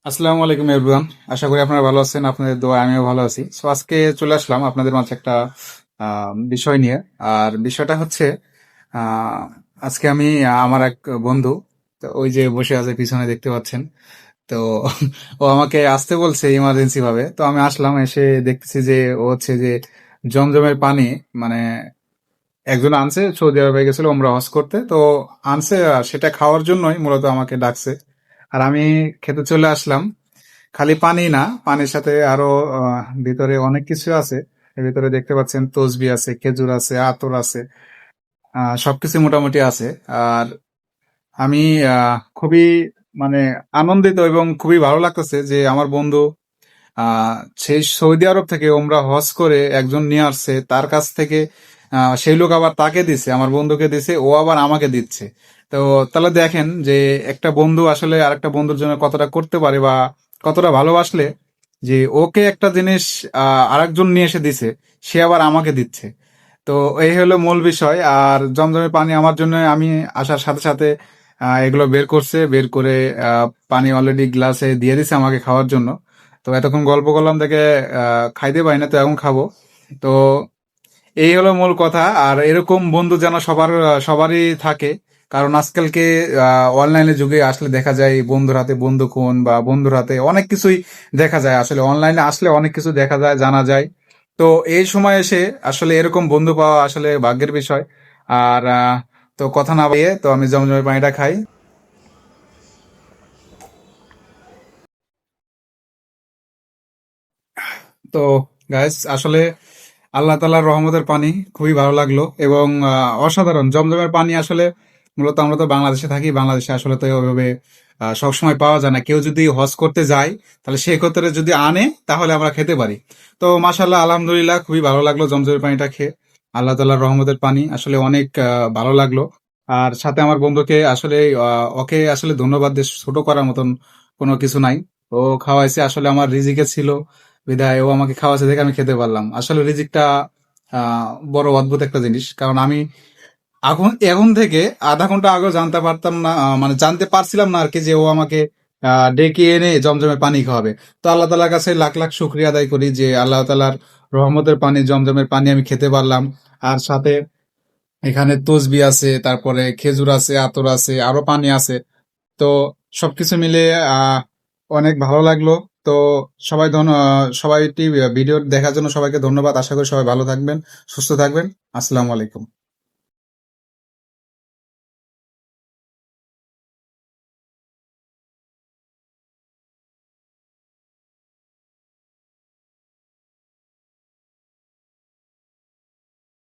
আসসালামু আলাইকুম এভরিওয়ান। আশা করি আপনারা ভালো আছেন। আপনাদের দোয়া আমিও ভালো আছি। সো আজকে চলে আসলাম আপনাদের মাঝে একটা বিষয় নিয়ে। আর বিষয়টা হচ্ছে আহ, আজকে আমি আমার এক বন্ধু, তো ওই যে বসে আছে পিছনে দেখতে পাচ্ছেন। তো ও আমাকে আসতে বলছে ইমার্জেন্সি ভাবে, তো আমি আসলাম। এসে দেখতেছি যে ও হচ্ছে যে জমজমের পানি, মানে একজন আনছে, সৌদি আরবে গেছিল ওমরা হজ করতে, তো আনছে আর সেটা খাওয়ার জন্যই মূলত আমাকে ডাকছে। আর আমি খেতে চলে আসলাম। খালি পানি না, পানির সাথে আরো ভিতরে অনেক কিছু আছে। এর ভিতরে দেখতে পাচ্ছেন তসবি আছে, খেজুর আছে, আতর আছে, সবকিছু মোটামুটি আছে। আর আমি খুবই মানে আনন্দিত এবং খুবই ভালো লাগতেছে যে আমার বন্ধু আহ সেই সৌদি আরব থেকে ওমরা হজ করে একজন নিয়ে আসছে, তার কাছ থেকে সেই লোক আবার তাকে দিছে, আমার বন্ধুকে দিছে, ও আবার আমাকে দিচ্ছে। তো তাহলে দেখেন যে একটা বন্ধু আসলে আরেকটা বন্ধুর জন্য কতটা করতে পারে বা কতটা ভালোবাসলে, যে ওকে একটা জিনিস আরেকজন নিয়ে এসে দিছে, সে আবার আমাকে দিচ্ছে। তো এই হলো মূল বিষয়। আর জমজমের পানি আমার জন্য, আমি আসার সাথে সাথে এগুলো বের করছে, বের করে পানি অলরেডি গ্লাসে দিয়ে দিছে আমাকে খাওয়ার জন্য। তো এতক্ষণ গল্প করলাম দেখে খাইতে পারি না, তো এখন খাবো। তো এই হলো মূল কথা। আর এরকম বন্ধু যেন সবারই থাকে, কারণ আজকালকে অনলাইনের যুগে আসলে দেখা যায় বন্ধুর হাতে বন্দুক বা বন্ধুর হাতে অনেক কিছুই দেখা যায়। আসলে অনলাইনে আসলে অনেক কিছু দেখা যায়, জানা যায়। তো এই সময় এসে আসলে এরকম বন্ধু পাওয়া আসলে ভাগ্যের বিষয়। আর তো কথা না বাড়িয়ে তো আমি জমজমের পানিটা খাই। তো গাইস, আসলে আল্লাহ তাআলার রহমতের পানি খুবই ভালো লাগলো এবং অসাধারণ জমজমের পানি। আসলে মূলত আমরা তো বাংলাদেশে থাকি, বাংলাদেশে আসলে তো ওইভাবে সবসময় পাওয়া যায় না। কেউ যদি হজ করতে যায় তাহলে সে ক্ষেত্রে যদি আনে তাহলে আমরা খেতে পারি। তো মাশাল্লাহ, আলহামদুলিল্লাহ, খুবই ভালো লাগলো জমজমের পানিটা খেয়ে। আল্লাহ তাআলার রহমতের পানি আসলে অনেক ভালো লাগলো। আর সাথে আমার বন্ধুকে আসলে ওকে আসলে ধন্যবাদ দিয়ে ছোট করার মতন কোনো কিছু নাই। ও খাওয়াইছে, আসলে আমার রিজিকে ছিল বিধায় ও আমাকে খাওয়াচ্ছে দেখে আমি খেতে পারলাম। আসলে রিজিকটা বড় অদ্ভুত একটা জিনিস, কারণ আমি এখন এখন থেকে আধা ঘন্টা আগেও জানতে পারতাম না, মানে জানতে পারছিলাম না আর কি, যে ও আমাকে ডেকে এনে জমজমের পানি খাওয়াবে। তো আল্লাহ তালার কাছে লাখ লাখ শুক্রিয়া আদায় করি যে আল্লাহ তালার রহমতের পানি, জমজমের পানি আমি খেতে পারলাম। আর সাথে এখানে তসবি আছে, তারপরে খেজুর আছে, আতর আছে, আরো পানি আছে। তো সবকিছু মিলে আহ অনেক ভালো লাগলো। তো সবাই ভিডিও দেখার জন্য সবাইকে ধন্যবাদ। আশা করি সবাই ভালো থাকবেন, সুস্থ থাকবেন। আসসালামু আলাইকুম।